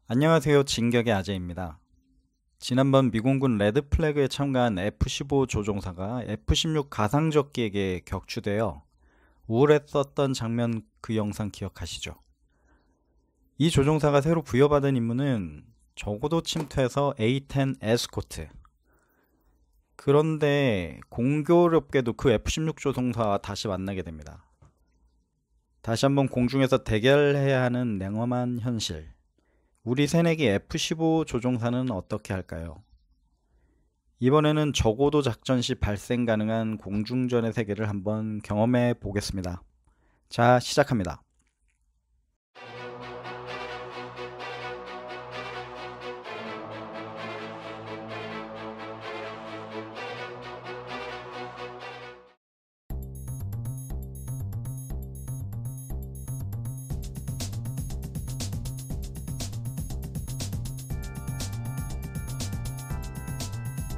안녕하세요. 진격의 아재입니다. 지난번 미공군 레드플래그에 참가한 F-15 조종사가 F-16 가상적기에게 격추되어 우울했었던 장면, 그 영상 기억하시죠? 이 조종사가 새로 부여받은 임무는 저고도 침투에서 A-10 에스코트. 그런데 공교롭게도 그 F-16 조종사와 다시 만나게 됩니다. 다시 한번 공중에서 대결해야 하는 냉엄한 현실. 우리 새내기 F-15 조종사는 어떻게 할까요? 이번에는 저고도 작전 시 발생 가능한 공중전의 세계를 한번 경험해 보겠습니다. 자, 시작합니다.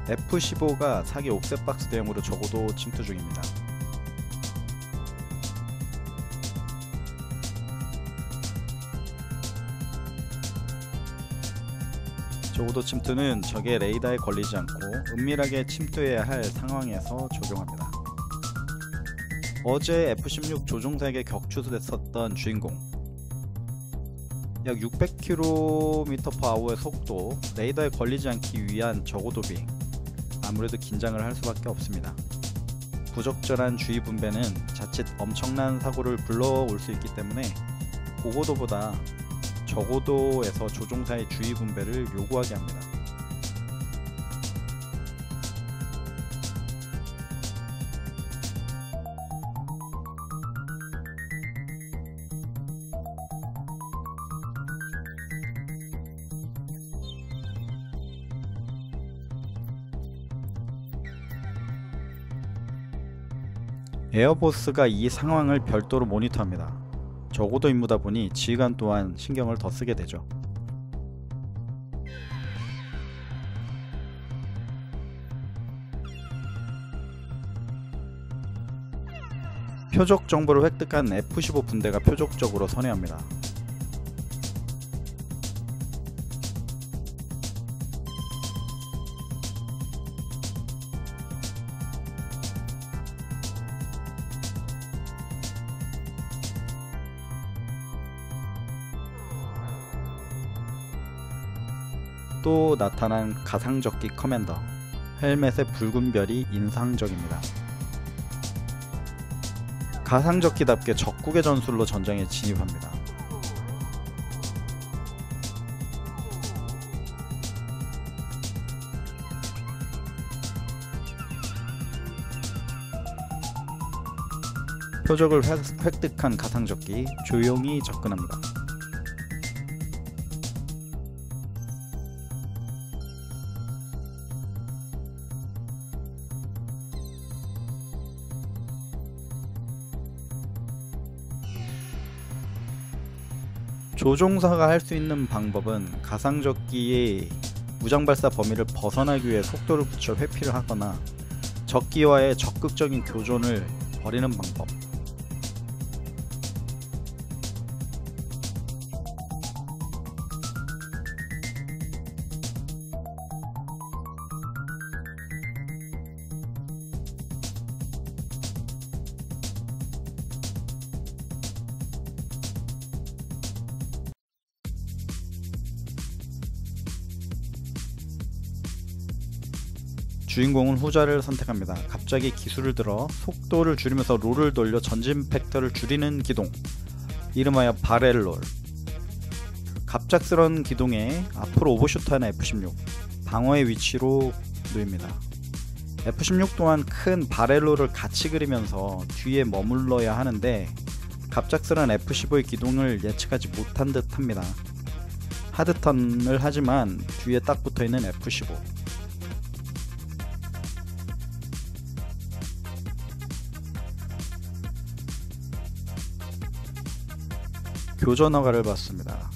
F-15가 사기 옵셋박스 대형으로 저고도 침투 중입니다. 저고도 침투는 적의 레이더에 걸리지 않고 은밀하게 침투해야 할 상황에서 적용합니다. 어제 F-16 조종사에게 격추됐었던 주인공, 약 600km/h의 속도, 레이더에 걸리지 않기 위한 저고도 비행. 아무래도 긴장을 할 수밖에 없습니다. 부적절한 주의 분배는 자칫 엄청난 사고를 불러올 수 있기 때문에 고고도보다 저고도에서 조종사의 주의 분배를 요구하게 합니다. 에어보스가 이 상황을 별도로 모니터합니다. 저고도 임무다 보니 지휘관 또한 신경을 더 쓰게 되죠. 표적 정보를 획득한 F-15 분대가 표적적으로 선회합니다. 또 나타난 가상적기 커맨더, 헬멧의 붉은 별이 인상적입니다. 가상적기답게 적국의 전술로 전장에 진입합니다. 표적을 획득한 가상적기, 조용히 접근합니다. 조종사가 할 수 있는 방법은 가상적기의 무장발사 범위를 벗어나기 위해 속도를 붙여 회피를 하거나 적기와의 적극적인 교전을 벌이는 방법. 주인공은 후자를 선택합니다. 갑자기 기술을 들어 속도를 줄이면서 롤을 돌려 전진 팩터를 줄이는 기동, 이름하여 바렐롤. 갑작스런 기동에 앞으로 오버슈트하는 F-16, 방어의 위치로 놓입니다. F-16 또한 큰 바렐롤을 같이 그리면서 뒤에 머물러야 하는데 갑작스런 F-15의 기동을 예측하지 못한 듯 합니다. 하드턴을 하지만 뒤에 딱 붙어있는 F-15. 교전 허가를 받습니다.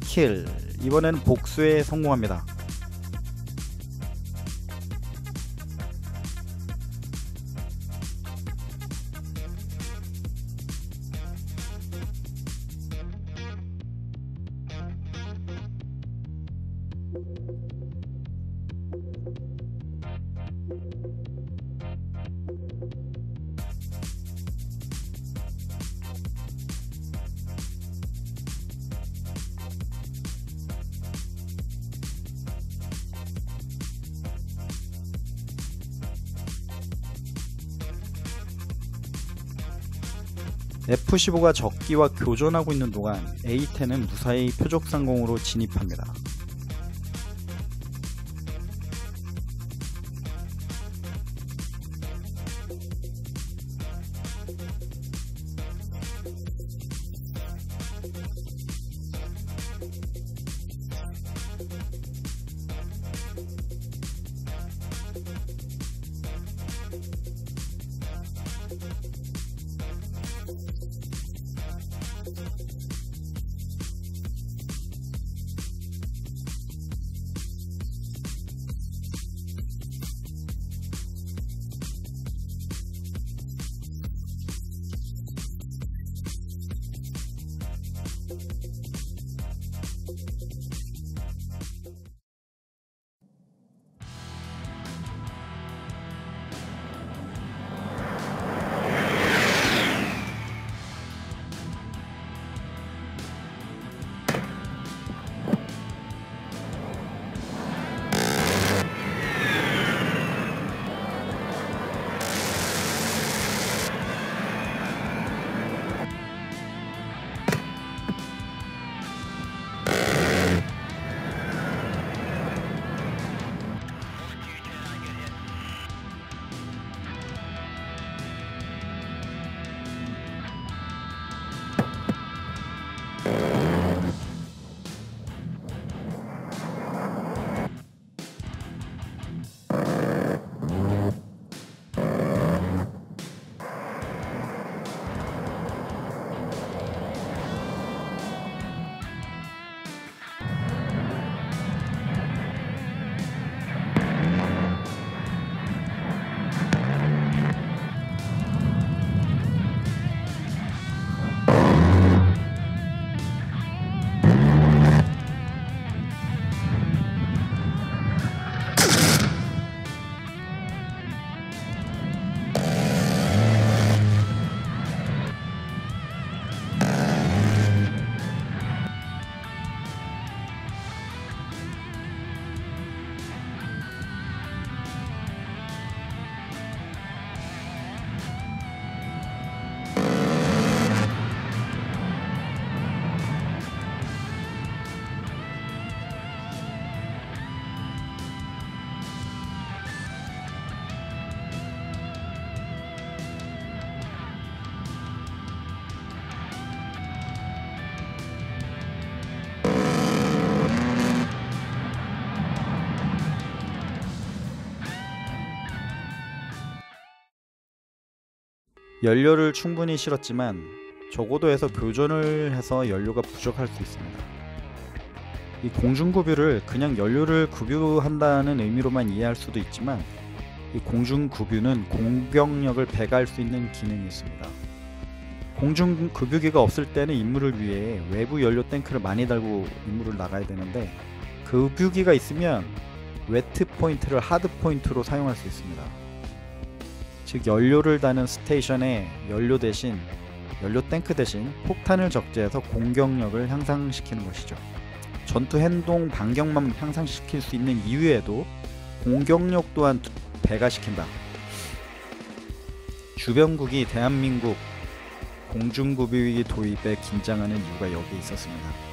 킬. 이번에는 복수에 성공합니다. F-15가 적기와 교전하고 있는 동안 A-10은 무사히 표적상공으로 진입합니다. 연료를 충분히 실었지만 저고도에서 교전을 해서 연료가 부족할 수 있습니다. 이 공중구뷰를 그냥 연료를 구뷰한다는 의미로만 이해할 수도 있지만 이 공중구뷰는 공격력을 배가할 수 있는 기능이 있습니다. 공중구뷰기가 없을 때는 임무를 위해 외부 연료 탱크를 많이 달고 임무를 나가야 되는데 구뷰기가 있으면 웨트 포인트를 하드 포인트로 사용할 수 있습니다. 즉 연료를 다는 스테이션에 연료 탱크 대신 폭탄을 적재해서 공격력을 향상시키는 것이죠. 전투 행동 반경만 향상시킬 수 있는 이유에도 공격력 또한 배가시킨다. 주변국이 대한민국 공중구뷰기 도입에 긴장하는 이유가 여기에 있었습니다.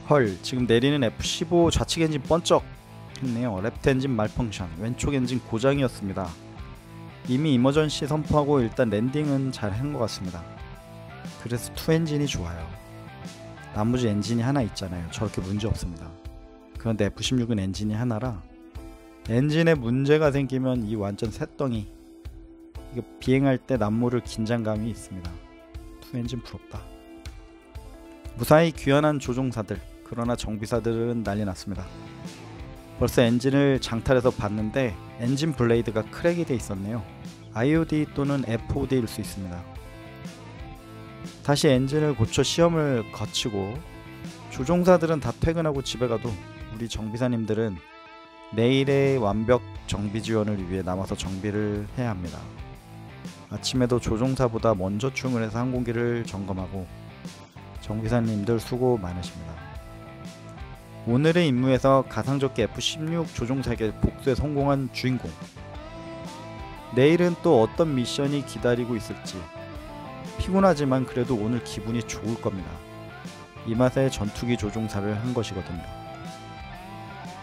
헐, 지금 내리는 F15 좌측 엔진 번쩍 했네요. 레프트 엔진 말펑션, 왼쪽 엔진 고장이었습니다. 이미 이머전시 선포하고 일단 랜딩은 잘 한 것 같습니다. 그래서 투 엔진이 좋아요. 나머지 엔진이 하나 있잖아요. 저렇게 문제 없습니다. 그런데 F16은 엔진이 하나라 엔진에 문제가 생기면 이 완전 새덩이, 이거 비행할 때 남모를 긴장감이 있습니다. 투 엔진 부럽다. 무사히 귀환한 조종사들, 그러나 정비사들은 난리 났습니다. 벌써 엔진을 장탈해서 봤는데 엔진 블레이드가 크랙이 돼 있었네요. IOD 또는 FOD일 수 있습니다. 다시 엔진을 고쳐 시험을 거치고 조종사들은 다 퇴근하고 집에 가도 우리 정비사님들은 내일의 완벽 정비 지원을 위해 남아서 정비를 해야 합니다. 아침에도 조종사보다 먼저 출근해서 항공기를 점검하고 정비사님들 수고 많으십니다. 오늘의 임무에서 가상적기 F16 조종사에게 복수에 성공한 주인공. 내일은 또 어떤 미션이 기다리고 있을지. 피곤하지만 그래도 오늘 기분이 좋을 겁니다. 이 맛에 전투기 조종사를 한 것이거든요.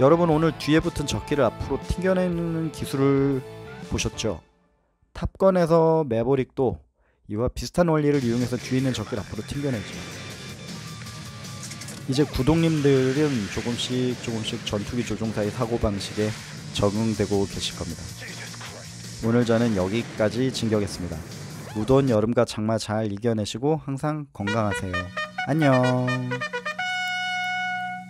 여러분, 오늘 뒤에 붙은 적기를 앞으로 튕겨내는 기술을 보셨죠? 탑건에서 매버릭도 이와 비슷한 원리를 이용해서 뒤에 있는 적기를 앞으로 튕겨내죠. 이제 구독님들은 조금씩 전투기 조종사의 사고방식에 적응되고 계실 겁니다. 오늘 저는 여기까지 진격했습니다. 무더운 여름과 장마 잘 이겨내시고 항상 건강하세요. 안녕.